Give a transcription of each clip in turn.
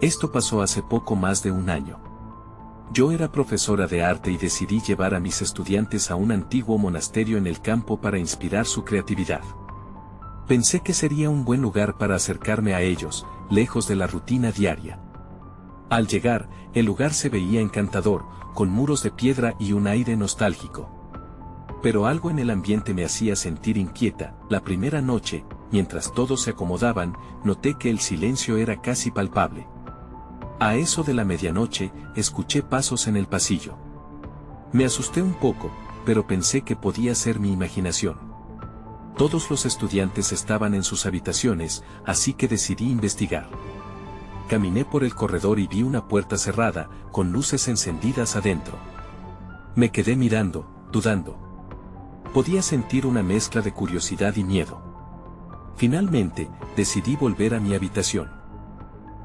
Esto pasó hace poco más de un año. Yo era profesora de arte y decidí llevar a mis estudiantes a un antiguo monasterio en el campo para inspirar su creatividad. Pensé que sería un buen lugar para acercarme a ellos, lejos de la rutina diaria. Al llegar, el lugar se veía encantador, con muros de piedra y un aire nostálgico. Pero algo en el ambiente me hacía sentir inquieta. La primera noche, mientras todos se acomodaban, noté que el silencio era casi palpable. A eso de la medianoche, escuché pasos en el pasillo. Me asusté un poco, pero pensé que podía ser mi imaginación. Todos los estudiantes estaban en sus habitaciones, así que decidí investigar. Caminé por el corredor y vi una puerta cerrada, con luces encendidas adentro. Me quedé mirando, dudando. Podía sentir una mezcla de curiosidad y miedo. Finalmente, decidí volver a mi habitación.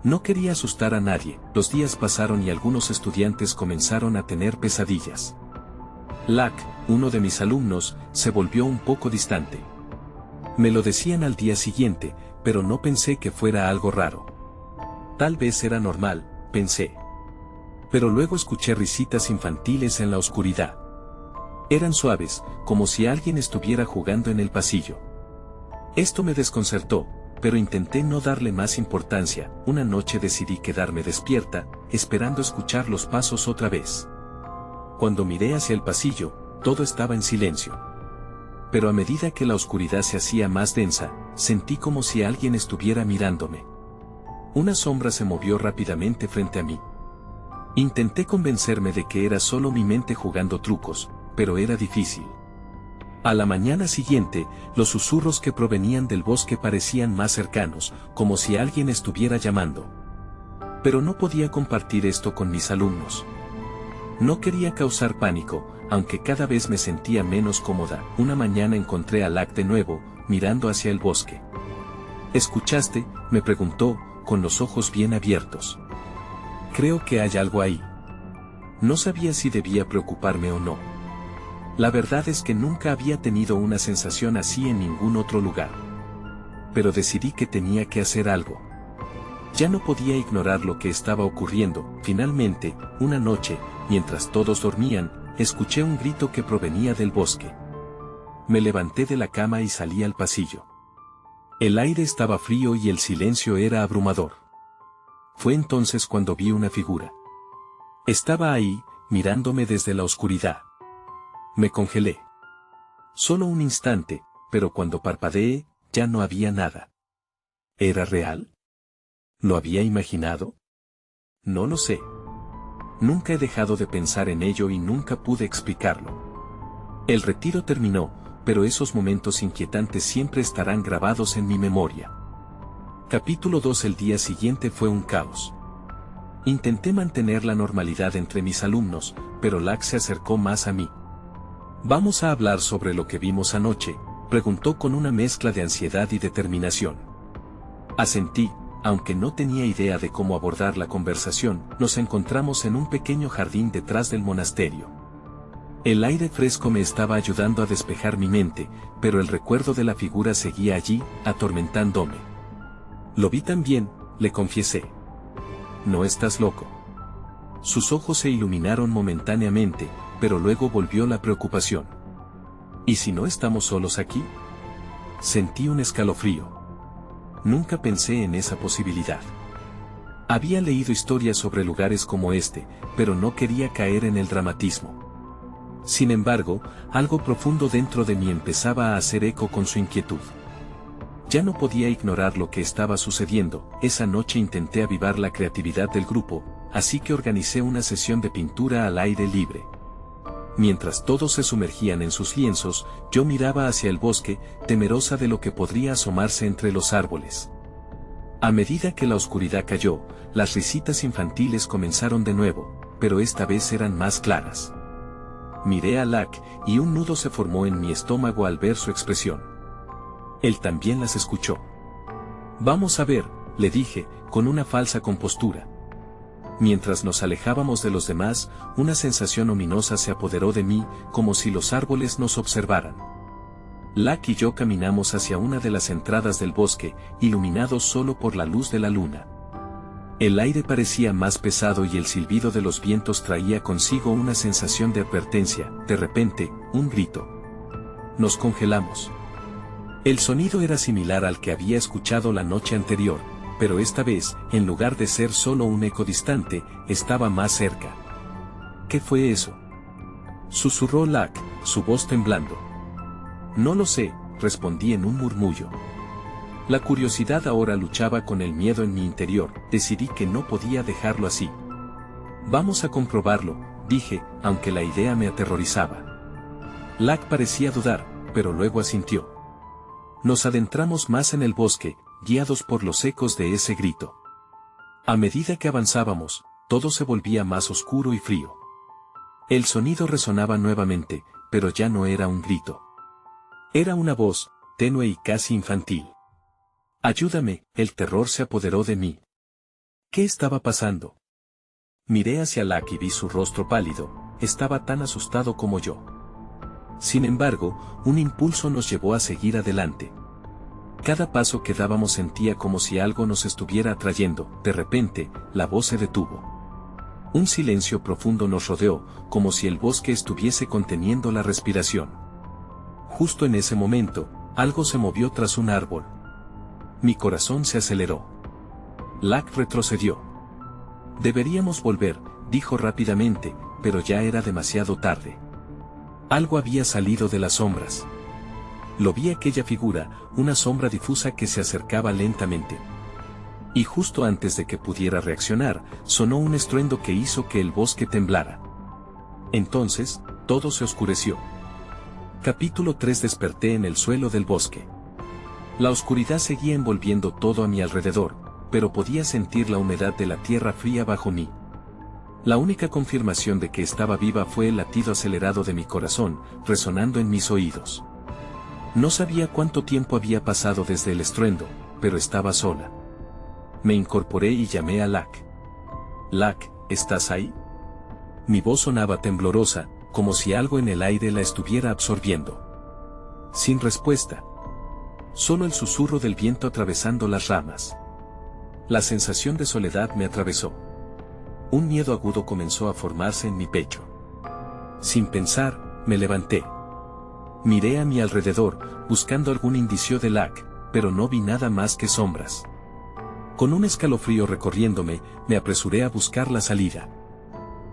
No quería asustar a nadie. Los días pasaron y algunos estudiantes comenzaron a tener pesadillas. Lack, uno de mis alumnos, se volvió un poco distante. Me lo decían al día siguiente, pero no pensé que fuera algo raro. Tal vez era normal, pensé. Pero luego escuché risitas infantiles en la oscuridad. Eran suaves, como si alguien estuviera jugando en el pasillo. Esto me desconcertó, pero intenté no darle más importancia. Una noche decidí quedarme despierta, esperando escuchar los pasos otra vez. Cuando miré hacia el pasillo, todo estaba en silencio. Pero a medida que la oscuridad se hacía más densa, sentí como si alguien estuviera mirándome. Una sombra se movió rápidamente frente a mí. Intenté convencerme de que era solo mi mente jugando trucos, pero era difícil. A la mañana siguiente, los susurros que provenían del bosque parecían más cercanos, como si alguien estuviera llamando. Pero no podía compartir esto con mis alumnos. No quería causar pánico, aunque cada vez me sentía menos cómoda. Una mañana encontré a Lack de nuevo, mirando hacia el bosque. ¿Escuchaste?, me preguntó, con los ojos bien abiertos. Creo que hay algo ahí. No sabía si debía preocuparme o no. La verdad es que nunca había tenido una sensación así en ningún otro lugar. Pero decidí que tenía que hacer algo. Ya no podía ignorar lo que estaba ocurriendo. Finalmente, una noche, mientras todos dormían, escuché un grito que provenía del bosque. Me levanté de la cama y salí al pasillo. El aire estaba frío y el silencio era abrumador. Fue entonces cuando vi una figura. Estaba ahí, mirándome desde la oscuridad. Me congelé. Solo un instante, pero cuando parpadeé, ya no había nada. ¿Era real? ¿Lo había imaginado? No lo sé. Nunca he dejado de pensar en ello y nunca pude explicarlo. El retiro terminó, pero esos momentos inquietantes siempre estarán grabados en mi memoria. Capítulo 2. El día siguiente fue un caos. Intenté mantener la normalidad entre mis alumnos, pero Lack se acercó más a mí. ¿Vamos a hablar sobre lo que vimos anoche?, preguntó con una mezcla de ansiedad y determinación. Asentí, aunque no tenía idea de cómo abordar la conversación. Nos encontramos en un pequeño jardín detrás del monasterio. El aire fresco me estaba ayudando a despejar mi mente, pero el recuerdo de la figura seguía allí, atormentándome. Lo vi también, le confiesé. No estás loco. Sus ojos se iluminaron momentáneamente, pero luego volvió la preocupación. ¿Y si no estamos solos aquí? Sentí un escalofrío. Nunca pensé en esa posibilidad. Había leído historias sobre lugares como este, pero no quería caer en el dramatismo. Sin embargo, algo profundo dentro de mí empezaba a hacer eco con su inquietud. Ya no podía ignorar lo que estaba sucediendo. Esa noche intenté avivar la creatividad del grupo, así que organicé una sesión de pintura al aire libre. Mientras todos se sumergían en sus lienzos, yo miraba hacia el bosque, temerosa de lo que podría asomarse entre los árboles. A medida que la oscuridad cayó, las risitas infantiles comenzaron de nuevo, pero esta vez eran más claras. Miré a Lack, y un nudo se formó en mi estómago al ver su expresión. Él también las escuchó. Vamos a ver, le dije, con una falsa compostura. Mientras nos alejábamos de los demás, una sensación ominosa se apoderó de mí, como si los árboles nos observaran. Lack y yo caminamos hacia una de las entradas del bosque, iluminados solo por la luz de la luna. El aire parecía más pesado y el silbido de los vientos traía consigo una sensación de advertencia. De repente, un grito. Nos congelamos. El sonido era similar al que había escuchado la noche anterior, pero esta vez, en lugar de ser solo un eco distante, estaba más cerca. ¿Qué fue eso?, susurró Locke, su voz temblando. No lo sé, respondí en un murmullo. La curiosidad ahora luchaba con el miedo en mi interior. Decidí que no podía dejarlo así. Vamos a comprobarlo, dije, aunque la idea me aterrorizaba. Locke parecía dudar, pero luego asintió. Nos adentramos más en el bosque, guiados por los ecos de ese grito. A medida que avanzábamos, todo se volvía más oscuro y frío. El sonido resonaba nuevamente, pero ya no era un grito. Era una voz, tenue y casi infantil. Ayúdame, el terror se apoderó de mí. ¿Qué estaba pasando? Miré hacia Locke y vi su rostro pálido. Estaba tan asustado como yo. Sin embargo, un impulso nos llevó a seguir adelante. Cada paso que dábamos sentía como si algo nos estuviera atrayendo. De repente, la voz se detuvo. Un silencio profundo nos rodeó, como si el bosque estuviese conteniendo la respiración. Justo en ese momento, algo se movió tras un árbol. Mi corazón se aceleró. Locke retrocedió. Deberíamos volver, dijo rápidamente, pero ya era demasiado tarde. Algo había salido de las sombras. Lo vi aquella figura, una sombra difusa que se acercaba lentamente. Y justo antes de que pudiera reaccionar, sonó un estruendo que hizo que el bosque temblara. Entonces, todo se oscureció. Capítulo 3. Desperté en el suelo del bosque. La oscuridad seguía envolviendo todo a mi alrededor, pero podía sentir la humedad de la tierra fría bajo mí. La única confirmación de que estaba viva fue el latido acelerado de mi corazón, resonando en mis oídos. No sabía cuánto tiempo había pasado desde el estruendo, pero estaba sola. Me incorporé y llamé a Locke. Locke, ¿estás ahí? Mi voz sonaba temblorosa, como si algo en el aire la estuviera absorbiendo. Sin respuesta. Solo el susurro del viento atravesando las ramas. La sensación de soledad me atravesó. Un miedo agudo comenzó a formarse en mi pecho. Sin pensar, me levanté. Miré a mi alrededor, buscando algún indicio de Locke, pero no vi nada más que sombras. Con un escalofrío recorriéndome, me apresuré a buscar la salida.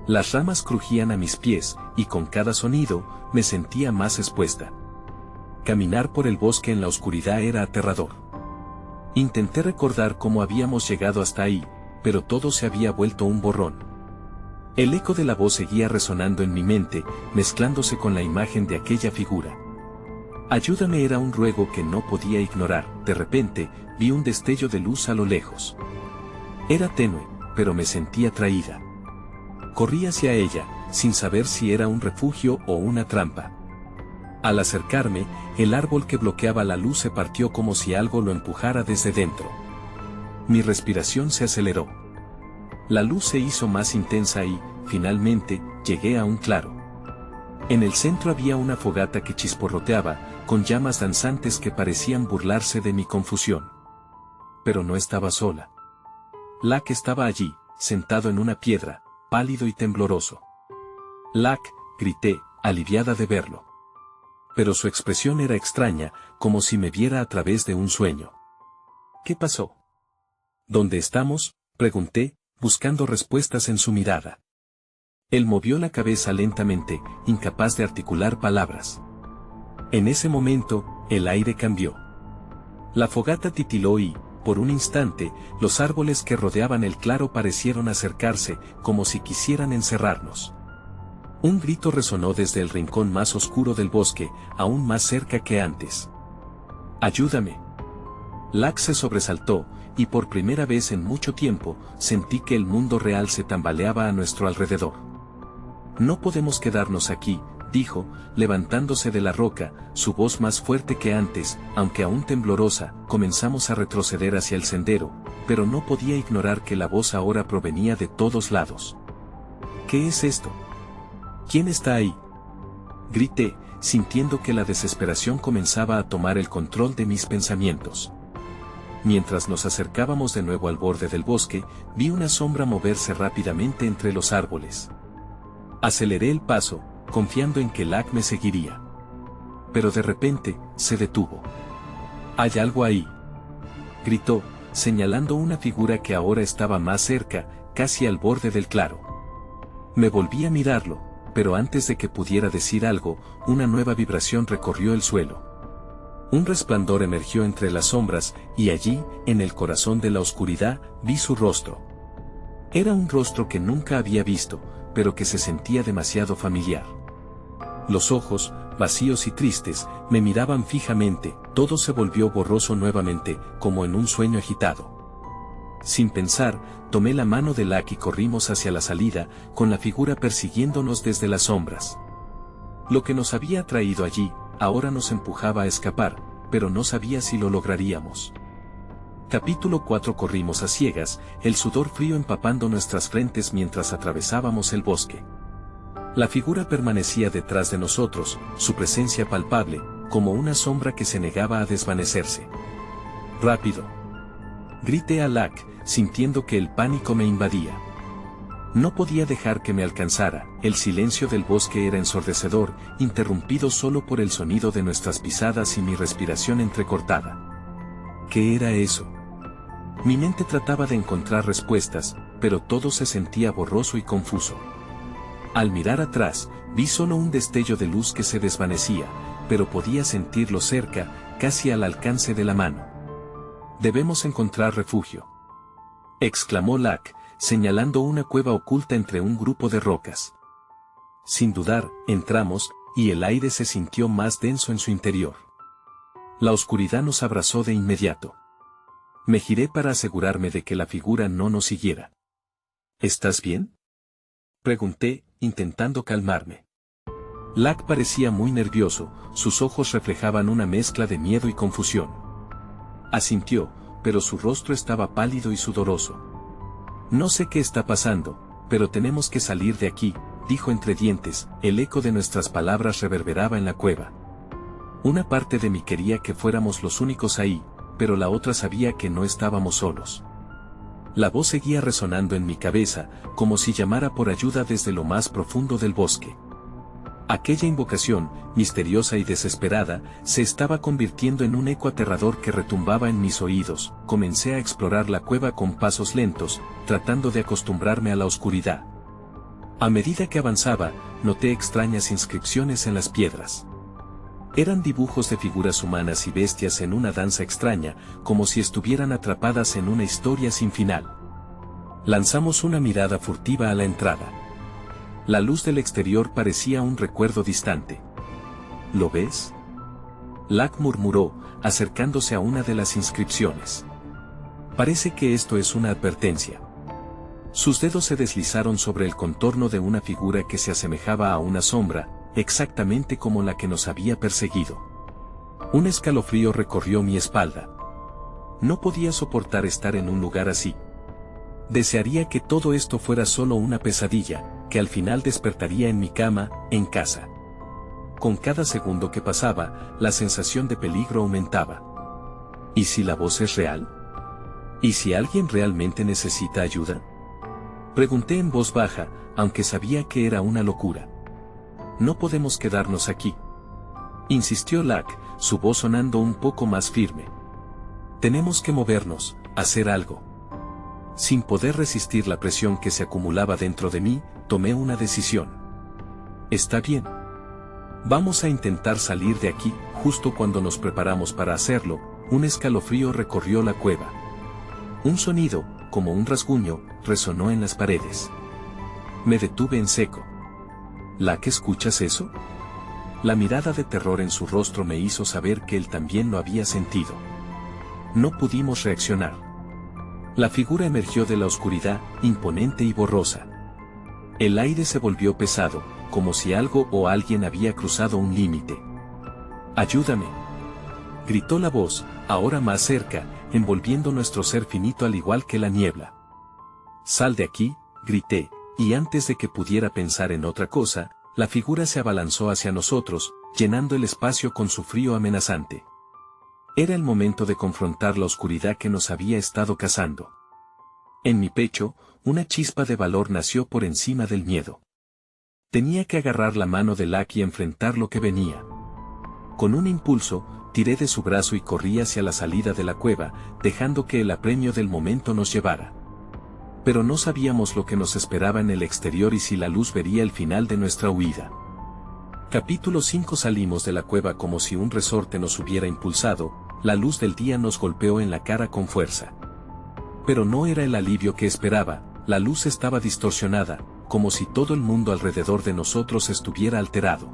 Las ramas crujían a mis pies, y con cada sonido, me sentía más expuesta. Caminar por el bosque en la oscuridad era aterrador. Intenté recordar cómo habíamos llegado hasta ahí, pero todo se había vuelto un borrón. El eco de la voz seguía resonando en mi mente, mezclándose con la imagen de aquella figura. Ayúdame era un ruego que no podía ignorar. De repente, vi un destello de luz a lo lejos. Era tenue, pero me sentí atraída. Corrí hacia ella, sin saber si era un refugio o una trampa. Al acercarme, el árbol que bloqueaba la luz se partió como si algo lo empujara desde dentro. Mi respiración se aceleró. La luz se hizo más intensa y, finalmente, llegué a un claro. En el centro había una fogata que chisporroteaba, con llamas danzantes que parecían burlarse de mi confusión. Pero no estaba sola. Locke estaba allí, sentado en una piedra, pálido y tembloroso. Locke, grité, aliviada de verlo. Pero su expresión era extraña, como si me viera a través de un sueño. ¿Qué pasó? ¿Dónde estamos?, pregunté, buscando respuestas en su mirada. Él movió la cabeza lentamente, incapaz de articular palabras. En ese momento, el aire cambió. La fogata titiló y, por un instante, los árboles que rodeaban el claro parecieron acercarse, como si quisieran encerrarnos. Un grito resonó desde el rincón más oscuro del bosque, aún más cerca que antes. ¡Ayúdame! Locke se sobresaltó, y por primera vez en mucho tiempo, sentí que el mundo real se tambaleaba a nuestro alrededor. No podemos quedarnos aquí, dijo, levantándose de la roca, su voz más fuerte que antes, aunque aún temblorosa. Comenzamos a retroceder hacia el sendero, pero no podía ignorar que la voz ahora provenía de todos lados. ¿Qué es esto? ¿Quién está ahí?, grité, sintiendo que la desesperación comenzaba a tomar el control de mis pensamientos. mientras nos acercábamos de nuevo al borde del bosque, vi una sombra moverse rápidamente entre los árboles. Aceleré el paso, confiando en que Lack me seguiría. Pero de repente, se detuvo. «Hay algo ahí», gritó, señalando una figura que ahora estaba más cerca, casi al borde del claro. Me volví a mirarlo, pero antes de que pudiera decir algo, una nueva vibración recorrió el suelo. Un resplandor emergió entre las sombras, y allí, en el corazón de la oscuridad, vi su rostro. Era un rostro que nunca había visto, pero que se sentía demasiado familiar. Los ojos, vacíos y tristes, me miraban fijamente, todo se volvió borroso nuevamente, como en un sueño agitado. Sin pensar, tomé la mano de Lack y corrimos hacia la salida, con la figura persiguiéndonos desde las sombras. Lo que nos había traído allí, ahora nos empujaba a escapar, pero no sabía si lo lograríamos. Capítulo 4. Corrimos a ciegas, el sudor frío empapando nuestras frentes mientras atravesábamos el bosque. La figura permanecía detrás de nosotros, su presencia palpable, como una sombra que se negaba a desvanecerse. «¡Rápido!», grité a Lack, sintiendo que el pánico me invadía. No podía dejar que me alcanzara, el silencio del bosque era ensordecedor, interrumpido solo por el sonido de nuestras pisadas y mi respiración entrecortada. ¿Qué era eso? Mi mente trataba de encontrar respuestas, pero todo se sentía borroso y confuso. Al mirar atrás, vi solo un destello de luz que se desvanecía, pero podía sentirlo cerca, casi al alcance de la mano. «Debemos encontrar refugio», exclamó Lack, señalando una cueva oculta entre un grupo de rocas. Sin dudar, entramos, y el aire se sintió más denso en su interior. La oscuridad nos abrazó de inmediato. Me giré para asegurarme de que la figura no nos siguiera. «¿Estás bien?», pregunté, intentando calmarme. Lack parecía muy nervioso, sus ojos reflejaban una mezcla de miedo y confusión. Asintió, pero su rostro estaba pálido y sudoroso. «No sé qué está pasando, pero tenemos que salir de aquí», dijo entre dientes, el eco de nuestras palabras reverberaba en la cueva. Una parte de mí quería que fuéramos los únicos ahí, pero la otra sabía que no estábamos solos. La voz seguía resonando en mi cabeza, como si llamara por ayuda desde lo más profundo del bosque. Aquella invocación, misteriosa y desesperada, se estaba convirtiendo en un eco aterrador que retumbaba en mis oídos. Comencé a explorar la cueva con pasos lentos, tratando de acostumbrarme a la oscuridad. A medida que avanzaba, noté extrañas inscripciones en las piedras. Eran dibujos de figuras humanas y bestias en una danza extraña, como si estuvieran atrapadas en una historia sin final. Lanzamos una mirada furtiva a la entrada. La luz del exterior parecía un recuerdo distante. «¿Lo ves?», Lack murmuró, acercándose a una de las inscripciones. «Parece que esto es una advertencia». Sus dedos se deslizaron sobre el contorno de una figura que se asemejaba a una sombra, exactamente como la que nos había perseguido. Un escalofrío recorrió mi espalda. No podía soportar estar en un lugar así. Desearía que todo esto fuera solo una pesadilla, que al final despertaría en mi cama, en casa. Con cada segundo que pasaba, la sensación de peligro aumentaba. ¿Y si la voz es real? ¿Y si alguien realmente necesita ayuda?, pregunté en voz baja, aunque sabía que era una locura. «No podemos quedarnos aquí», insistió Lack, su voz sonando un poco más firme. «Tenemos que movernos, hacer algo». Sin poder resistir la presión que se acumulaba dentro de mí, tomé una decisión. «Está bien. Vamos a intentar salir de aquí». Justo cuando nos preparamos para hacerlo, un escalofrío recorrió la cueva. Un sonido, como un rasguño, resonó en las paredes. Me detuve en seco. «¿Lack, escuchas eso?». La mirada de terror en su rostro me hizo saber que él también lo había sentido. No pudimos reaccionar. La figura emergió de la oscuridad, imponente y borrosa. El aire se volvió pesado, como si algo o alguien había cruzado un límite. «Ayúdame», gritó la voz, ahora más cerca, envolviendo nuestro ser finito al igual que la niebla. «Sal de aquí», grité, y antes de que pudiera pensar en otra cosa, la figura se abalanzó hacia nosotros, llenando el espacio con su frío amenazante. Era el momento de confrontar la oscuridad que nos había estado cazando. En mi pecho, una chispa de valor nació por encima del miedo. Tenía que agarrar la mano de Lak y enfrentar lo que venía. Con un impulso, tiré de su brazo y corrí hacia la salida de la cueva, dejando que el apremio del momento nos llevara. Pero no sabíamos lo que nos esperaba en el exterior y si la luz vería el final de nuestra huida. Capítulo 5. Salimos de la cueva como si un resorte nos hubiera impulsado, la luz del día nos golpeó en la cara con fuerza. Pero no era el alivio que esperaba, la luz estaba distorsionada, como si todo el mundo alrededor de nosotros estuviera alterado.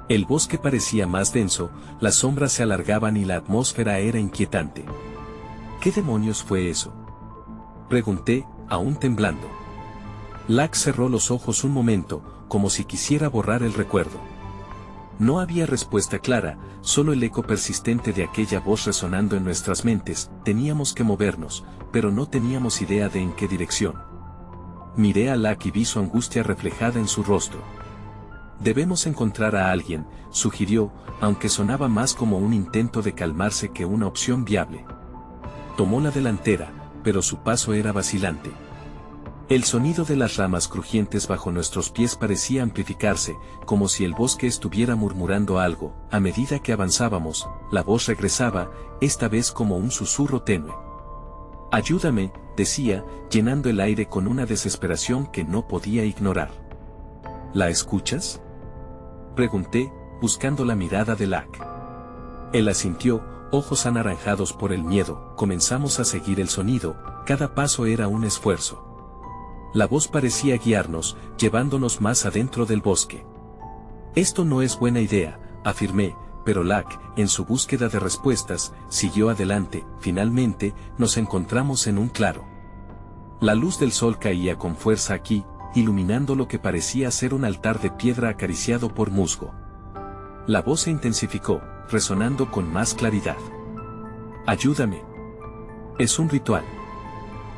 El bosque parecía más denso, las sombras se alargaban y la atmósfera era inquietante. ¿Qué demonios fue eso?, pregunté, aún temblando. Lak cerró los ojos un momento, como si quisiera borrar el recuerdo. No había respuesta clara, solo el eco persistente de aquella voz resonando en nuestras mentes. Teníamos que movernos, pero no teníamos idea de en qué dirección. Miré a Lak y vi su angustia reflejada en su rostro. Debemos encontrar a alguien, sugirió, aunque sonaba más como un intento de calmarse que una opción viable. Tomó la delantera, pero su paso era vacilante. El sonido de las ramas crujientes bajo nuestros pies parecía amplificarse, como si el bosque estuviera murmurando algo. A medida que avanzábamos, la voz regresaba, esta vez como un susurro tenue. «Ayúdame», decía, llenando el aire con una desesperación que no podía ignorar. «¿La escuchas?», pregunté, buscando la mirada de Lak. Él asintió, ojos anaranjados por el miedo. Comenzamos a seguir el sonido, cada paso era un esfuerzo. La voz parecía guiarnos, llevándonos más adentro del bosque. «Esto no es buena idea», afirmé, pero Lak, en su búsqueda de respuestas, siguió adelante. Finalmente, nos encontramos en un claro. La luz del sol caía con fuerza aquí, iluminando lo que parecía ser un altar de piedra acariciado por musgo. La voz se intensificó, resonando con más claridad. «Ayúdame. Es un ritual»,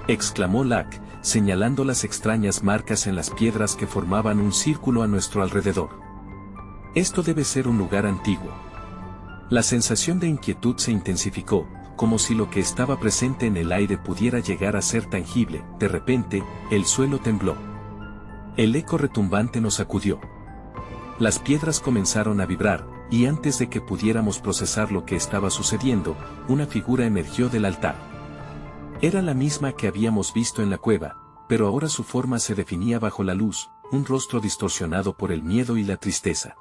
exclamó Lak, señalando las extrañas marcas en las piedras que formaban un círculo a nuestro alrededor. «Esto debe ser un lugar antiguo». La sensación de inquietud se intensificó, como si lo que estaba presente en el aire pudiera llegar a ser tangible. De repente, el suelo tembló. El eco retumbante nos sacudió. Las piedras comenzaron a vibrar, y antes de que pudiéramos procesar lo que estaba sucediendo, una figura emergió del altar. Era la misma que habíamos visto en la cueva, pero ahora su forma se definía bajo la luz, un rostro distorsionado por el miedo y la tristeza.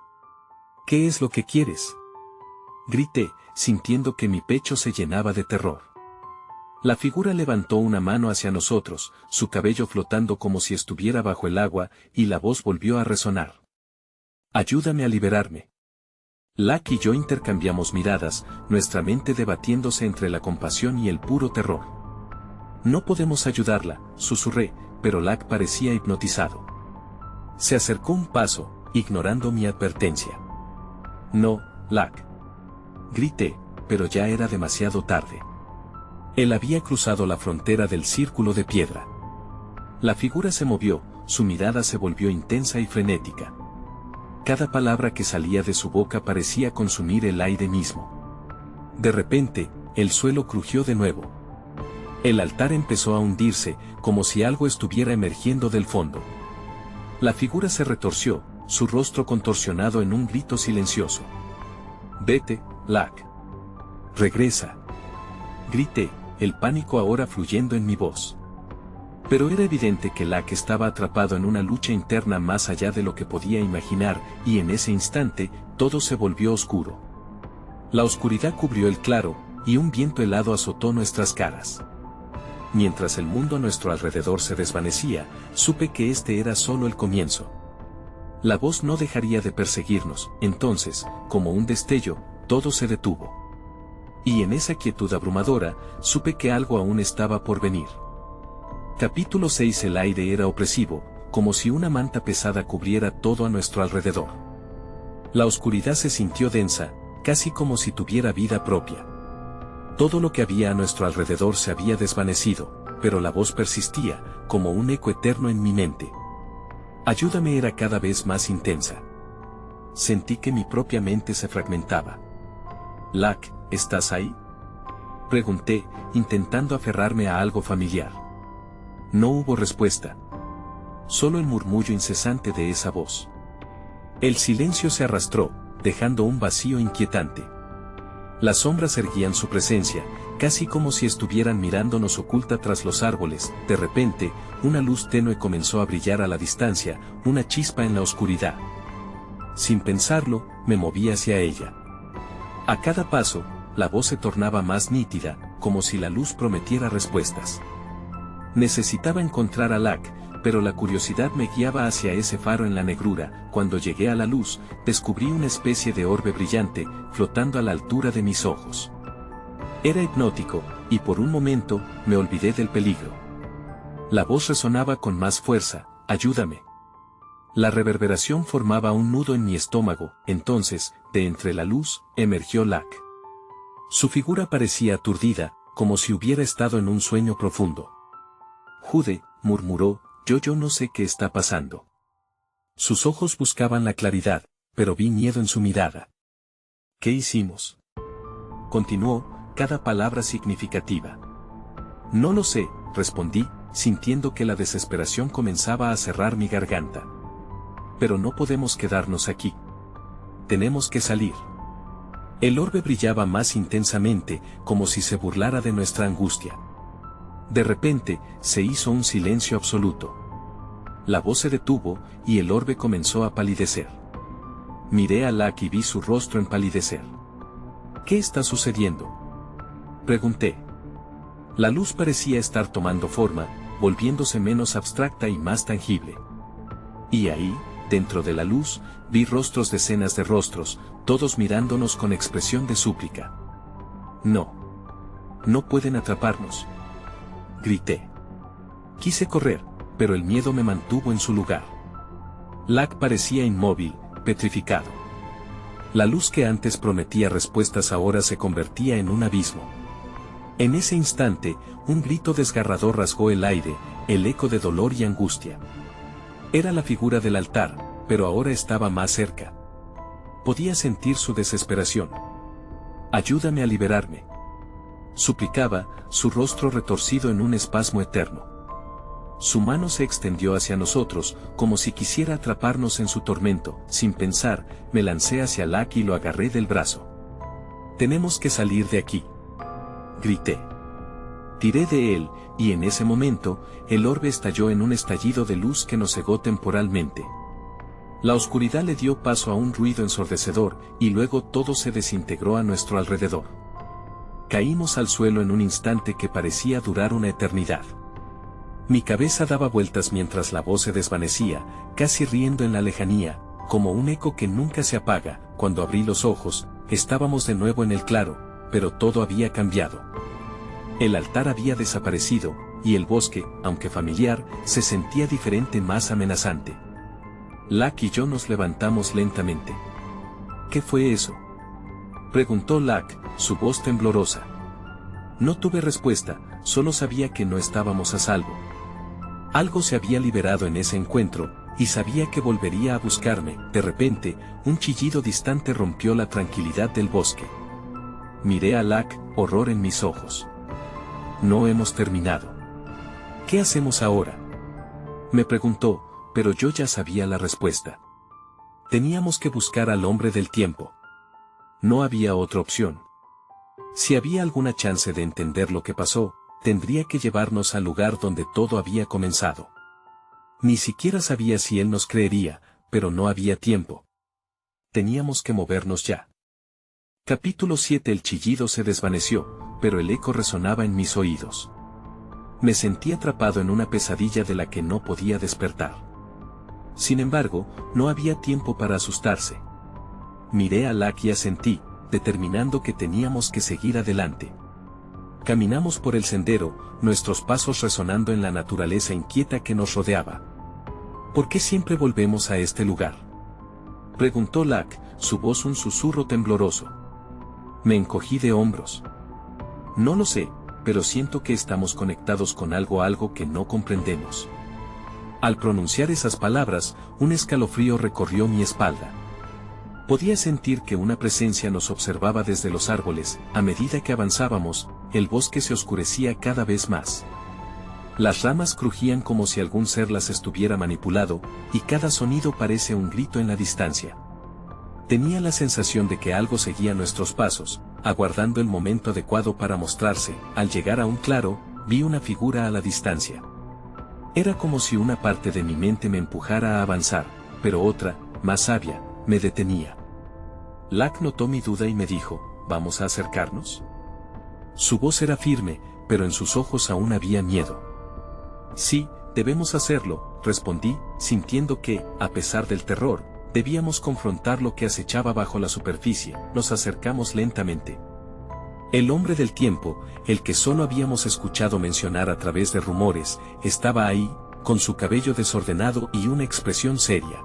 «¿Qué es lo que quieres?», grité, sintiendo que mi pecho se llenaba de terror. La figura levantó una mano hacia nosotros, su cabello flotando como si estuviera bajo el agua, y la voz volvió a resonar. «Ayúdame a liberarme». Lak y yo intercambiamos miradas, nuestra mente debatiéndose entre la compasión y el puro terror. «No podemos ayudarla», susurré, pero Lak parecía hipnotizado. Se acercó un paso, ignorando mi advertencia. «No, Lak», grité, pero ya era demasiado tarde. Él había cruzado la frontera del círculo de piedra. La figura se movió, su mirada se volvió intensa y frenética. Cada palabra que salía de su boca parecía consumir el aire mismo. De repente, el suelo crujió de nuevo. El altar empezó a hundirse, como si algo estuviera emergiendo del fondo. La figura se retorció, su rostro contorsionado en un grito silencioso. «Vete, Lak. Regresa», grité, el pánico ahora fluyendo en mi voz. Pero era evidente que Lak estaba atrapado en una lucha interna más allá de lo que podía imaginar, y en ese instante, todo se volvió oscuro. La oscuridad cubrió el claro, y un viento helado azotó nuestras caras. Mientras el mundo a nuestro alrededor se desvanecía, supe que este era solo el comienzo. La voz no dejaría de perseguirnos. Entonces, como un destello, todo se detuvo. Y en esa quietud abrumadora, supe que algo aún estaba por venir. Capítulo 6. El aire era opresivo, como si una manta pesada cubriera todo a nuestro alrededor. La oscuridad se sintió densa, casi como si tuviera vida propia. Todo lo que había a nuestro alrededor se había desvanecido, pero la voz persistía, como un eco eterno en mi mente. «Ayúdame» era cada vez más intensa. Sentí que mi propia mente se fragmentaba. «Lak», ¿estás ahí?, pregunté, intentando aferrarme a algo familiar. No hubo respuesta. Solo el murmullo incesante de esa voz. El silencio se arrastró, dejando un vacío inquietante. Las sombras erguían su presencia, casi como si estuvieran mirándonos oculta tras los árboles. De repente, una luz tenue comenzó a brillar a la distancia, una chispa en la oscuridad. Sin pensarlo, me moví hacia ella. A cada paso, la voz se tornaba más nítida, como si la luz prometiera respuestas. Necesitaba encontrar a Lak, pero la curiosidad me guiaba hacia ese faro en la negrura. Cuando llegué a la luz, descubrí una especie de orbe brillante, flotando a la altura de mis ojos. Era hipnótico, y por un momento, me olvidé del peligro. La voz resonaba con más fuerza: ayúdame. La reverberación formaba un nudo en mi estómago. Entonces, de entre la luz, emergió Lak. Su figura parecía aturdida, como si hubiera estado en un sueño profundo. Jude, murmuró, yo no sé qué está pasando. Sus ojos buscaban la claridad, pero vi miedo en su mirada. ¿Qué hicimos?, continuó, cada palabra significativa. No lo sé, respondí, sintiendo que la desesperación comenzaba a cerrar mi garganta. Pero no podemos quedarnos aquí. Tenemos que salir. El orbe brillaba más intensamente, como si se burlara de nuestra angustia. De repente, se hizo un silencio absoluto. La voz se detuvo, y el orbe comenzó a palidecer. Miré a Lak y vi su rostro empalidecer. ¿Qué está sucediendo?, pregunté. La luz parecía estar tomando forma, volviéndose menos abstracta y más tangible. Y ahí, dentro de la luz, vi rostros, decenas de rostros, todos mirándonos con expresión de súplica. No. No pueden atraparnos, grité. Quise correr, pero el miedo me mantuvo en su lugar. Lak parecía inmóvil, petrificado. La luz que antes prometía respuestas ahora se convertía en un abismo. En ese instante, un grito desgarrador rasgó el aire, el eco de dolor y angustia. Era la figura del altar, pero ahora estaba más cerca. Podía sentir su desesperación. Ayúdame a liberarme, suplicaba, su rostro retorcido en un espasmo eterno. Su mano se extendió hacia nosotros, como si quisiera atraparnos en su tormento. Sin pensar, me lancé hacia Lak y lo agarré del brazo. Tenemos que salir de aquí, grité. Tiré de él, y en ese momento, el orbe estalló en un estallido de luz que nos cegó temporalmente. La oscuridad le dio paso a un ruido ensordecedor, y luego todo se desintegró a nuestro alrededor. Caímos al suelo en un instante que parecía durar una eternidad. Mi cabeza daba vueltas mientras la voz se desvanecía, casi riendo en la lejanía, como un eco que nunca se apaga. Cuando abrí los ojos, estábamos de nuevo en el claro, pero todo había cambiado. El altar había desaparecido, y el bosque, aunque familiar, se sentía diferente, más amenazante. Lak y yo nos levantamos lentamente. ¿Qué fue eso?, preguntó Lak, su voz temblorosa. No tuve respuesta, solo sabía que no estábamos a salvo. Algo se había liberado en ese encuentro, y sabía que volvería a buscarme. De repente, un chillido distante rompió la tranquilidad del bosque. Miré a Lak, horror en mis ojos. No hemos terminado. ¿Qué hacemos ahora?, me preguntó, pero yo ya sabía la respuesta. Teníamos que buscar al hombre del tiempo. No había otra opción. Si había alguna chance de entender lo que pasó, tendría que llevarnos al lugar donde todo había comenzado. Ni siquiera sabía si él nos creería, pero no había tiempo. Teníamos que movernos ya. Capítulo 7. El chillido se desvaneció, pero el eco resonaba en mis oídos. Me sentí atrapado en una pesadilla de la que no podía despertar. Sin embargo, no había tiempo para asustarse. Miré a Lak y asentí, determinando que teníamos que seguir adelante. Caminamos por el sendero, nuestros pasos resonando en la naturaleza inquieta que nos rodeaba. ¿Por qué siempre volvemos a este lugar?, preguntó Lak, su voz un susurro tembloroso. Me encogí de hombros. No lo sé, pero siento que estamos conectados con algo que no comprendemos. Al pronunciar esas palabras, un escalofrío recorrió mi espalda. Podía sentir que una presencia nos observaba desde los árboles. A medida que avanzábamos, el bosque se oscurecía cada vez más. Las ramas crujían como si algún ser las estuviera manipulado, y cada sonido parece un grito en la distancia. Tenía la sensación de que algo seguía nuestros pasos, aguardando el momento adecuado para mostrarse. Al llegar a un claro, vi una figura a la distancia. Era como si una parte de mi mente me empujara a avanzar, pero otra, más sabia, me detenía. Lack notó mi duda y me dijo, ¿vamos a acercarnos? Su voz era firme, pero en sus ojos aún había miedo. Sí, debemos hacerlo, respondí, sintiendo que, a pesar del terror, debíamos confrontar lo que acechaba bajo la superficie. Nos acercamos lentamente. El hombre del tiempo, el que solo habíamos escuchado mencionar a través de rumores, estaba ahí, con su cabello desordenado y una expresión seria.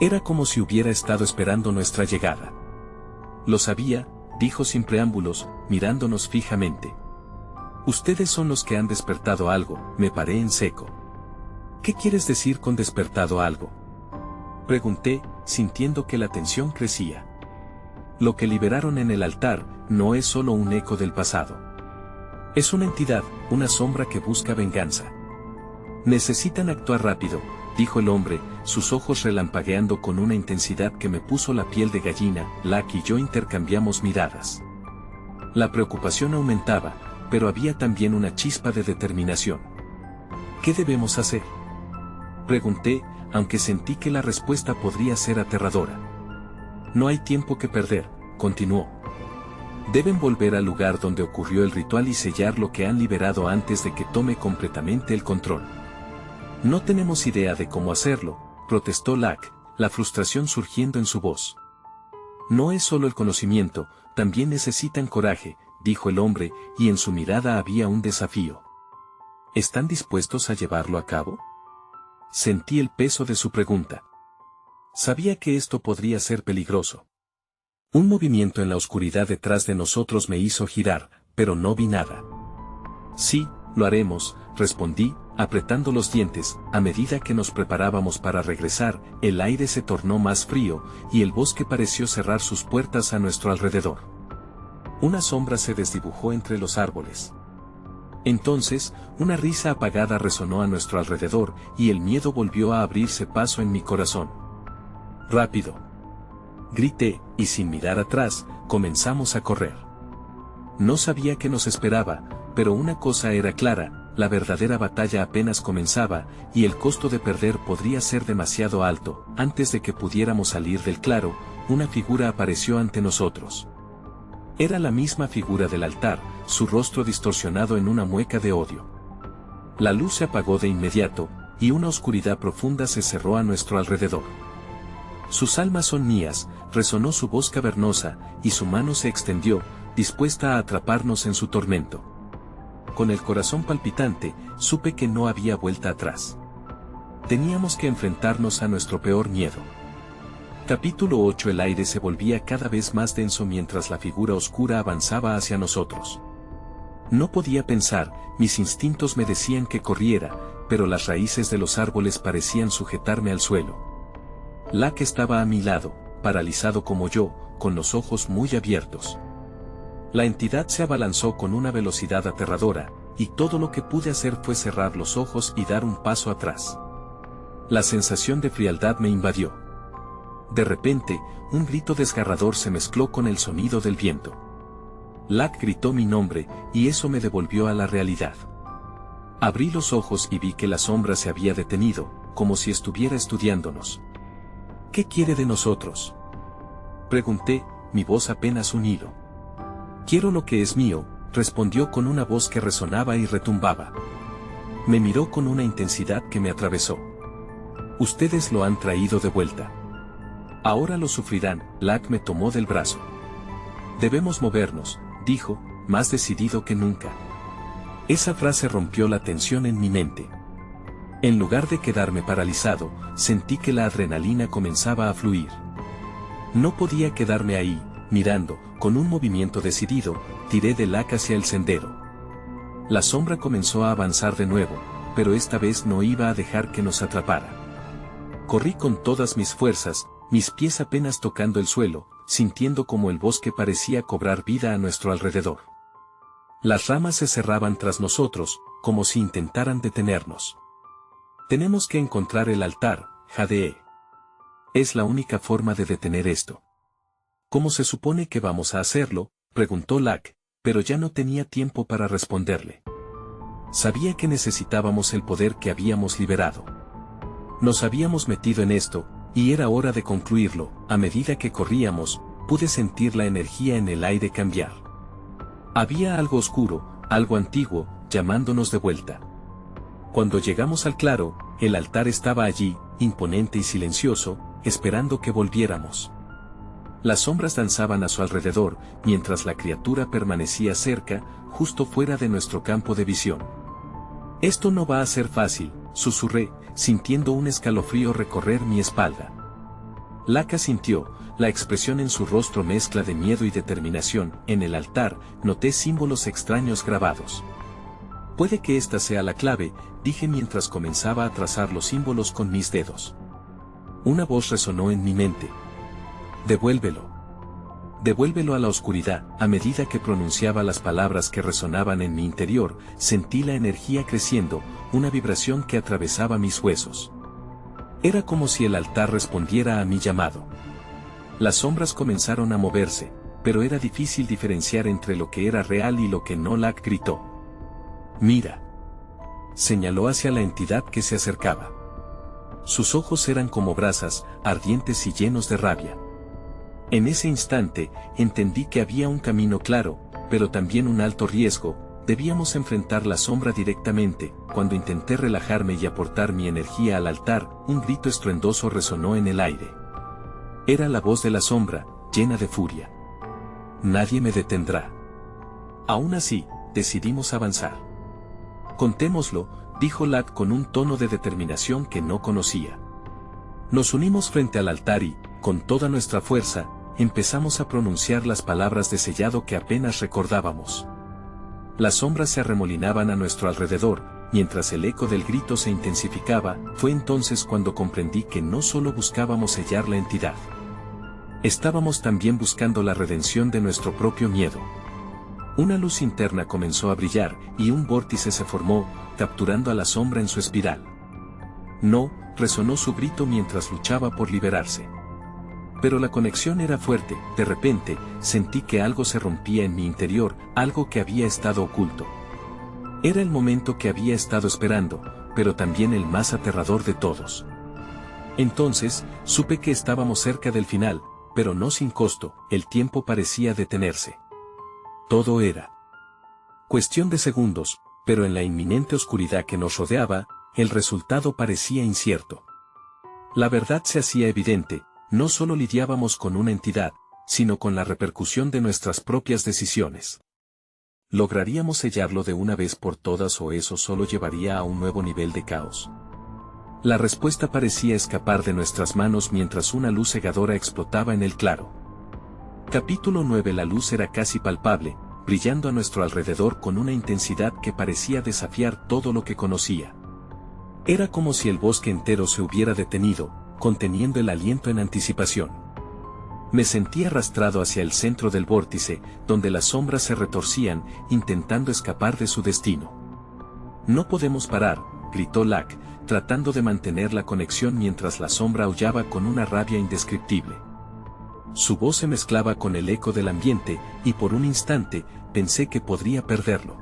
Era como si hubiera estado esperando nuestra llegada. Lo sabía, dijo sin preámbulos, mirándonos fijamente. Ustedes son los que han despertado algo, me paré en seco. ¿Qué quieres decir con despertado algo? Pregunté, sintiendo que la tensión crecía. Lo que liberaron en el altar, no es solo un eco del pasado. Es una entidad, una sombra que busca venganza. Necesitan actuar rápido, dijo el hombre, sus ojos relampagueando con una intensidad que me puso la piel de gallina. Lack y yo intercambiamos miradas. La preocupación aumentaba, pero había también una chispa de determinación. ¿Qué debemos hacer? Pregunté, aunque sentí que la respuesta podría ser aterradora. No hay tiempo que perder, continuó. Deben volver al lugar donde ocurrió el ritual y sellar lo que han liberado antes de que tome completamente el control. No tenemos idea de cómo hacerlo, protestó Lack, la frustración surgiendo en su voz. No es solo el conocimiento, también necesitan coraje, dijo el hombre, y en su mirada había un desafío. ¿Están dispuestos a llevarlo a cabo? Sentí el peso de su pregunta. Sabía que esto podría ser peligroso. Un movimiento en la oscuridad detrás de nosotros me hizo girar, pero no vi nada. Sí, lo haremos, respondí, apretando los dientes. A medida que nos preparábamos para regresar, el aire se tornó más frío, y el bosque pareció cerrar sus puertas a nuestro alrededor. Una sombra se desdibujó entre los árboles. Entonces, una risa apagada resonó a nuestro alrededor, y el miedo volvió a abrirse paso en mi corazón. ¡Rápido!, grité, y sin mirar atrás, comenzamos a correr. No sabía qué nos esperaba, pero una cosa era clara, la verdadera batalla apenas comenzaba, y el costo de perder podría ser demasiado alto. Antes de que pudiéramos salir del claro, una figura apareció ante nosotros. Era la misma figura del altar, su rostro distorsionado en una mueca de odio. La luz se apagó de inmediato, y una oscuridad profunda se cerró a nuestro alrededor. «Sus almas son mías», resonó su voz cavernosa, y su mano se extendió, dispuesta a atraparnos en su tormento. Con el corazón palpitante, supe que no había vuelta atrás. Teníamos que enfrentarnos a nuestro peor miedo. Capítulo 8. El aire se volvía cada vez más denso mientras la figura oscura avanzaba hacia nosotros. No podía pensar, mis instintos me decían que corriera, pero las raíces de los árboles parecían sujetarme al suelo. Lack estaba a mi lado, paralizado como yo, con los ojos muy abiertos. La entidad se abalanzó con una velocidad aterradora, y todo lo que pude hacer fue cerrar los ojos y dar un paso atrás. La sensación de frialdad me invadió. De repente, un grito desgarrador se mezcló con el sonido del viento. Lack gritó mi nombre, y eso me devolvió a la realidad. Abrí los ojos y vi que la sombra se había detenido, como si estuviera estudiándonos. ¿Qué quiere de nosotros?, pregunté, mi voz apenas un hilo. «Quiero lo que es mío», respondió con una voz que resonaba y retumbaba. Me miró con una intensidad que me atravesó. «Ustedes lo han traído de vuelta. Ahora lo sufrirán». Lack me tomó del brazo. «Debemos movernos», dijo, más decidido que nunca. Esa frase rompió la tensión en mi mente. En lugar de quedarme paralizado, sentí que la adrenalina comenzaba a fluir. No podía quedarme ahí, mirando. Con un movimiento decidido, tiré de Lack hacia el sendero. La sombra comenzó a avanzar de nuevo, pero esta vez no iba a dejar que nos atrapara. Corrí con todas mis fuerzas, mis pies apenas tocando el suelo, sintiendo como el bosque parecía cobrar vida a nuestro alrededor. Las ramas se cerraban tras nosotros, como si intentaran detenernos. Tenemos que encontrar el altar, jadeé. Es la única forma de detener esto. ¿Cómo se supone que vamos a hacerlo?, preguntó Locke, pero ya no tenía tiempo para responderle. Sabía que necesitábamos el poder que habíamos liberado. Nos habíamos metido en esto, y era hora de concluirlo. A medida que corríamos, pude sentir la energía en el aire cambiar. Había algo oscuro, algo antiguo, llamándonos de vuelta. Cuando llegamos al claro, el altar estaba allí, imponente y silencioso, esperando que volviéramos. Las sombras danzaban a su alrededor, mientras la criatura permanecía cerca, justo fuera de nuestro campo de visión. Esto no va a ser fácil, susurré, sintiendo un escalofrío recorrer mi espalda. Locke asintió, la expresión en su rostro mezcla de miedo y determinación. En el altar, noté símbolos extraños grabados. Puede que esta sea la clave, dije mientras comenzaba a trazar los símbolos con mis dedos. Una voz resonó en mi mente. Devuélvelo. Devuélvelo a la oscuridad. A medida que pronunciaba las palabras que resonaban en mi interior, sentí la energía creciendo, una vibración que atravesaba mis huesos. Era como si el altar respondiera a mi llamado. Las sombras comenzaron a moverse, pero era difícil diferenciar entre lo que era real y lo que no. Locke gritó. Mira. Señaló hacia la entidad que se acercaba. Sus ojos eran como brasas, ardientes y llenos de rabia. En ese instante, entendí que había un camino claro, pero también un alto riesgo. Debíamos enfrentar la sombra directamente. Cuando intenté relajarme y aportar mi energía al altar, un grito estruendoso resonó en el aire. Era la voz de la sombra, llena de furia. Nadie me detendrá. Aún así, decidimos avanzar. Contémoslo, dijo Locke con un tono de determinación que no conocía. Nos unimos frente al altar y, con toda nuestra fuerza, empezamos a pronunciar las palabras de sellado que apenas recordábamos. Las sombras se arremolinaban a nuestro alrededor, mientras el eco del grito se intensificaba. Fue entonces cuando comprendí que no solo buscábamos sellar la entidad. Estábamos también buscando la redención de nuestro propio miedo. Una luz interna comenzó a brillar, y un vórtice se formó, capturando a la sombra en su espiral. No, resonó su grito mientras luchaba por liberarse. Pero la conexión era fuerte. De repente, sentí que algo se rompía en mi interior, algo que había estado oculto. Era el momento que había estado esperando, pero también el más aterrador de todos. Entonces, supe que estábamos cerca del final, pero no sin costo. El tiempo parecía detenerse. Todo era cuestión de segundos, pero en la inminente oscuridad que nos rodeaba, el resultado parecía incierto. La verdad se hacía evidente. No solo lidiábamos con una entidad, sino con la repercusión de nuestras propias decisiones. ¿Lograríamos sellarlo de una vez por todas o eso solo llevaría a un nuevo nivel de caos? La respuesta parecía escapar de nuestras manos mientras una luz cegadora explotaba en el claro. Capítulo 9. La luz era casi palpable, brillando a nuestro alrededor con una intensidad que parecía desafiar todo lo que conocía. Era como si el bosque entero se hubiera detenido, conteniendo el aliento en anticipación. Me sentí arrastrado hacia el centro del vórtice, donde las sombras se retorcían, intentando escapar de su destino. No podemos parar, gritó Locke, tratando de mantener la conexión mientras la sombra aullaba con una rabia indescriptible. Su voz se mezclaba con el eco del ambiente, y por un instante, pensé que podría perderlo.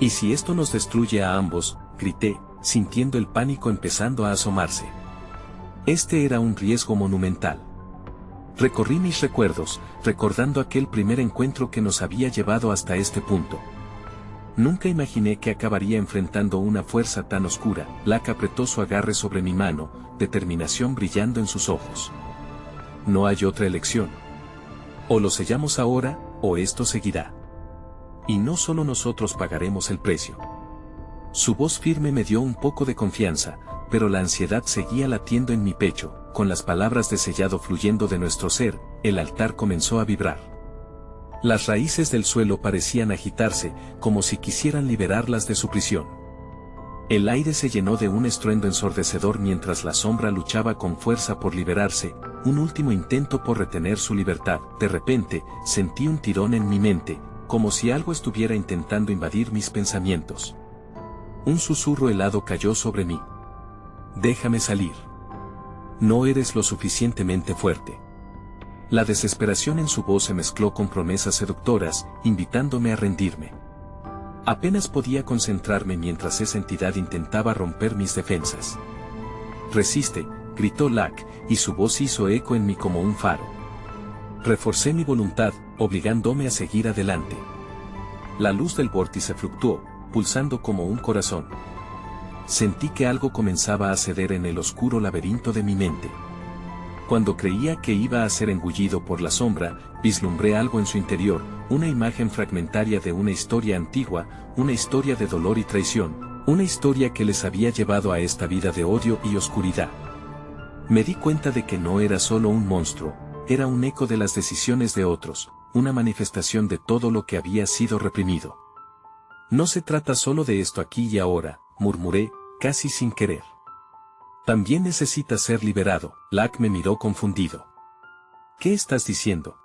¿Y si esto nos destruye a ambos?, grité, sintiendo el pánico empezando a asomarse. Este era un riesgo monumental. Recorrí mis recuerdos, recordando aquel primer encuentro que nos había llevado hasta este punto. Nunca imaginé que acabaría enfrentando una fuerza tan oscura. Locke apretó su agarre sobre mi mano, determinación brillando en sus ojos. No hay otra elección. O lo sellamos ahora, o esto seguirá. Y no solo nosotros pagaremos el precio. Su voz firme me dio un poco de confianza, pero la ansiedad seguía latiendo en mi pecho. Con las palabras de sellado fluyendo de nuestro ser, el altar comenzó a vibrar. Las raíces del suelo parecían agitarse, como si quisieran liberarlas de su prisión. El aire se llenó de un estruendo ensordecedor mientras la sombra luchaba con fuerza por liberarse. un último intento por retener su libertad. De repente, sentí un tirón en mi mente, como si algo estuviera intentando invadir mis pensamientos. Un susurro helado cayó sobre mí. Déjame salir. No eres lo suficientemente fuerte. La desesperación en su voz se mezcló con promesas seductoras, invitándome a rendirme. Apenas podía concentrarme mientras esa entidad intentaba romper mis defensas. Resiste, gritó Locke, y su voz hizo eco en mí como un faro. Reforcé mi voluntad, obligándome a seguir adelante. La luz del vórtice fluctuó, pulsando como un corazón. Sentí que algo comenzaba a ceder en el oscuro laberinto de mi mente. Cuando creía que iba a ser engullido por la sombra, vislumbré algo en su interior, una imagen fragmentaria de una historia antigua, una historia de dolor y traición, una historia que les había llevado a esta vida de odio y oscuridad. Me di cuenta de que no era solo un monstruo, era un eco de las decisiones de otros, una manifestación de todo lo que había sido reprimido. No se trata solo de esto aquí y ahora, murmuré, casi sin querer. También necesita ser liberado. Locke me miró confundido. ¿Qué estás diciendo?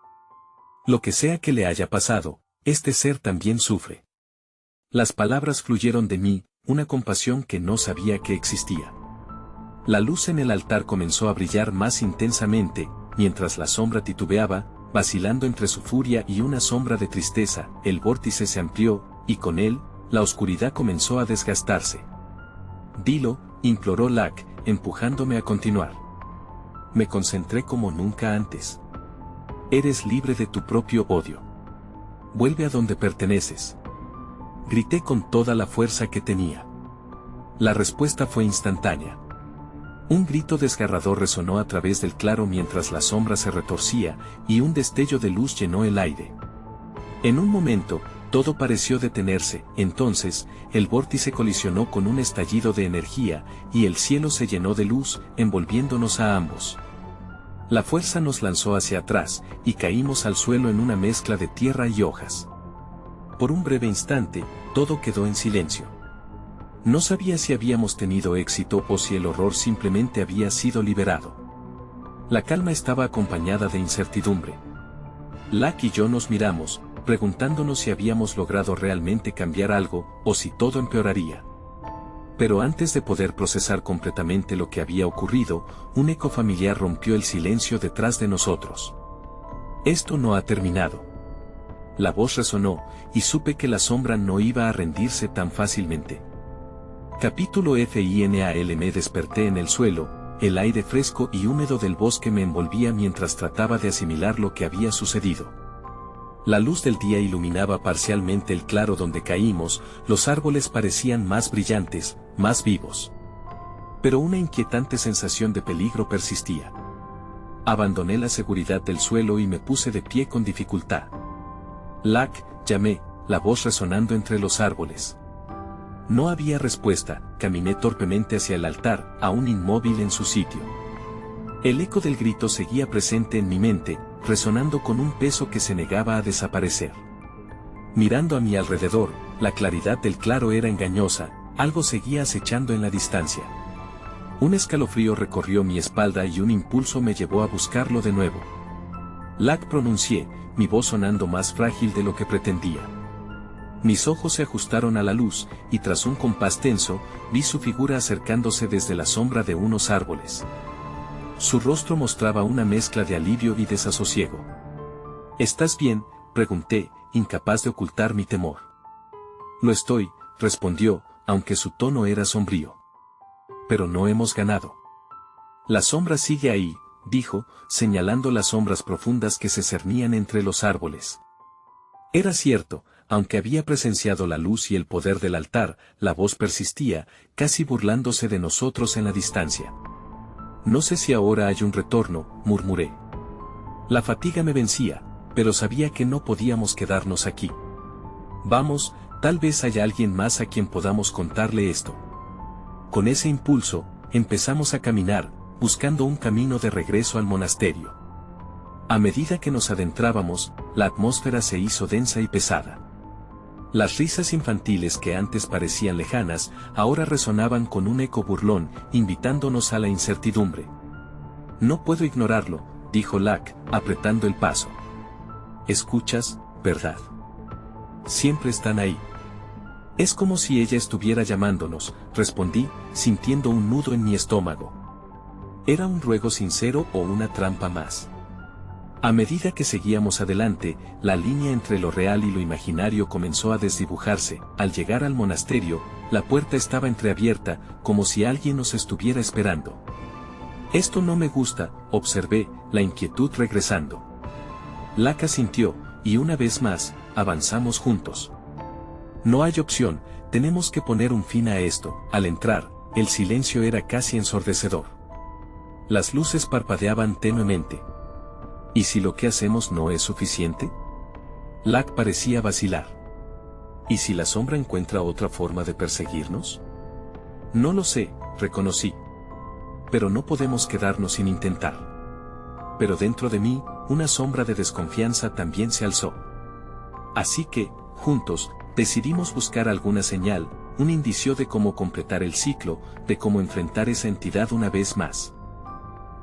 Lo que sea que le haya pasado, este ser también sufre. Las palabras fluyeron de mí, una compasión que no sabía que existía. La luz en el altar comenzó a brillar más intensamente, mientras la sombra titubeaba, vacilando entre su furia y una sombra de tristeza. El vórtice se amplió, y con él, la oscuridad comenzó a desgastarse. Dilo, imploró Locke, empujándome a continuar. Me concentré como nunca antes. Eres libre de tu propio odio. Vuelve a donde perteneces. Grité con toda la fuerza que tenía. La respuesta fue instantánea. Un grito desgarrador resonó a través del claro mientras la sombra se retorcía, y un destello de luz llenó el aire. En un momento, todo pareció detenerse. Entonces, el vórtice colisionó con un estallido de energía, y el cielo se llenó de luz, envolviéndonos a ambos. La fuerza nos lanzó hacia atrás, y caímos al suelo en una mezcla de tierra y hojas. Por un breve instante, todo quedó en silencio. No sabía si habíamos tenido éxito o si el horror simplemente había sido liberado. La calma estaba acompañada de incertidumbre. Locke y yo nos miramos, preguntándonos si habíamos logrado realmente cambiar algo, o si todo empeoraría. Pero antes de poder procesar completamente lo que había ocurrido, un eco familiar rompió el silencio detrás de nosotros. Esto no ha terminado. La voz resonó, y supe que la sombra no iba a rendirse tan fácilmente. Capítulo final. Me desperté en el suelo, el aire fresco y húmedo del bosque me envolvía mientras trataba de asimilar lo que había sucedido. La luz del día iluminaba parcialmente el claro donde caímos, los árboles parecían más brillantes, más vivos. Pero una inquietante sensación de peligro persistía. Abandoné la seguridad del suelo y me puse de pie con dificultad. Locke, llamé, la voz resonando entre los árboles. No había respuesta. Caminé torpemente hacia el altar, aún inmóvil en su sitio. El eco del grito seguía presente en mi mente, resonando con un peso que se negaba a desaparecer. Mirando a mi alrededor, la claridad del claro era engañosa, algo seguía acechando en la distancia. Un escalofrío recorrió mi espalda y un impulso me llevó a buscarlo de nuevo. Locke, pronuncié, mi voz sonando más frágil de lo que pretendía. Mis ojos se ajustaron a la luz, y tras un compás tenso, vi su figura acercándose desde la sombra de unos árboles. Su rostro mostraba una mezcla de alivio y desasosiego. ¿Estás bien?, pregunté, incapaz de ocultar mi temor. Lo estoy, respondió, aunque su tono era sombrío. Pero no hemos ganado. La sombra sigue ahí, dijo, señalando las sombras profundas que se cernían entre los árboles. Era cierto, aunque había presenciado la luz y el poder del altar, la voz persistía, casi burlándose de nosotros en la distancia. No sé si ahora hay un retorno, murmuré. La fatiga me vencía, pero sabía que no podíamos quedarnos aquí. Vamos, tal vez haya alguien más a quien podamos contarle esto. Con ese impulso, empezamos a caminar, buscando un camino de regreso al monasterio. A medida que nos adentrábamos, la atmósfera se hizo densa y pesada. Las risas infantiles que antes parecían lejanas, ahora resonaban con un eco burlón, invitándonos a la incertidumbre. No puedo ignorarlo, dijo Lack, apretando el paso. Escuchas, ¿verdad? Siempre están ahí. Es como si ella estuviera llamándonos, respondí, sintiendo un nudo en mi estómago. ¿Era un ruego sincero o una trampa más? A medida que seguíamos adelante, la línea entre lo real y lo imaginario comenzó a desdibujarse. Al llegar al monasterio, la puerta estaba entreabierta, como si alguien nos estuviera esperando. Esto no me gusta, observé, la inquietud regresando. Lack asintió, y una vez más, avanzamos juntos. No hay opción, tenemos que poner un fin a esto. Al entrar, el silencio era casi ensordecedor. Las luces parpadeaban tenuemente. ¿Y si lo que hacemos no es suficiente? Lack parecía vacilar. ¿Y si la sombra encuentra otra forma de perseguirnos? No lo sé, reconocí. Pero no podemos quedarnos sin intentar. Pero dentro de mí, una sombra de desconfianza también se alzó. Así que, juntos, decidimos buscar alguna señal, un indicio de cómo completar el ciclo, de cómo enfrentar esa entidad una vez más.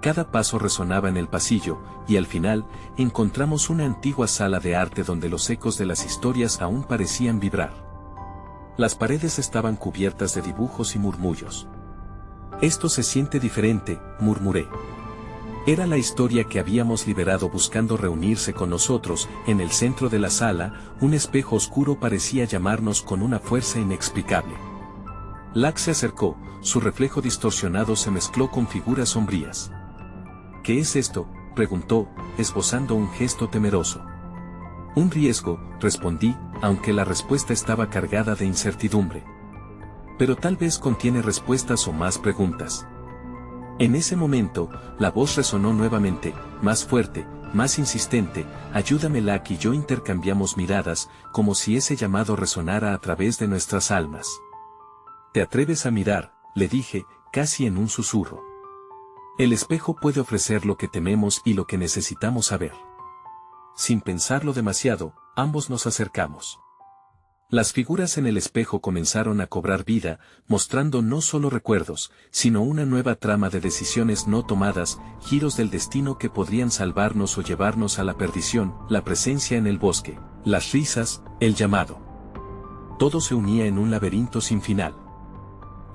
Cada paso resonaba en el pasillo, y al final, encontramos una antigua sala de arte donde los ecos de las historias aún parecían vibrar. Las paredes estaban cubiertas de dibujos y murmullos. Esto se siente diferente, murmuré. Era la historia que habíamos liberado buscando reunirse con nosotros. En el centro de la sala, un espejo oscuro parecía llamarnos con una fuerza inexplicable. Lack se acercó, su reflejo distorsionado se mezcló con figuras sombrías. ¿Qué es esto?, preguntó, esbozando un gesto temeroso. Un riesgo, respondí, aunque la respuesta estaba cargada de incertidumbre. Pero tal vez contiene respuestas o más preguntas. En ese momento, la voz resonó nuevamente, más fuerte, más insistente. Ayúdame. Lack y yo intercambiamos miradas, como si ese llamado resonara a través de nuestras almas. ¿Te atreves a mirar?, le dije, casi en un susurro. El espejo puede ofrecer lo que tememos y lo que necesitamos saber. Sin pensarlo demasiado, ambos nos acercamos. Las figuras en el espejo comenzaron a cobrar vida, mostrando no solo recuerdos, sino una nueva trama de decisiones no tomadas, giros del destino que podrían salvarnos o llevarnos a la perdición, la presencia en el bosque, las risas, el llamado. Todo se unía en un laberinto sin final.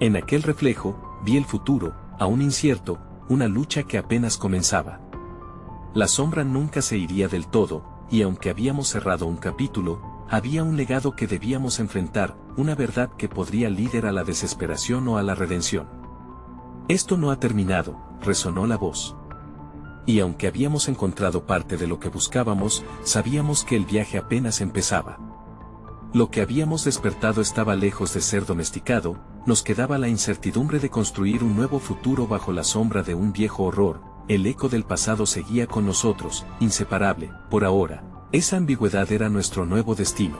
En aquel reflejo, vi el futuro, aún incierto, una lucha que apenas comenzaba. La sombra nunca se iría del todo, y aunque habíamos cerrado un capítulo, había un legado que debíamos enfrentar, una verdad que podría liderar a la desesperación o a la redención. Esto no ha terminado, resonó la voz. Y aunque habíamos encontrado parte de lo que buscábamos, sabíamos que el viaje apenas empezaba. Lo que habíamos despertado estaba lejos de ser domesticado, nos quedaba la incertidumbre de construir un nuevo futuro bajo la sombra de un viejo horror. El eco del pasado seguía con nosotros, inseparable, por ahora. Esa ambigüedad era nuestro nuevo destino.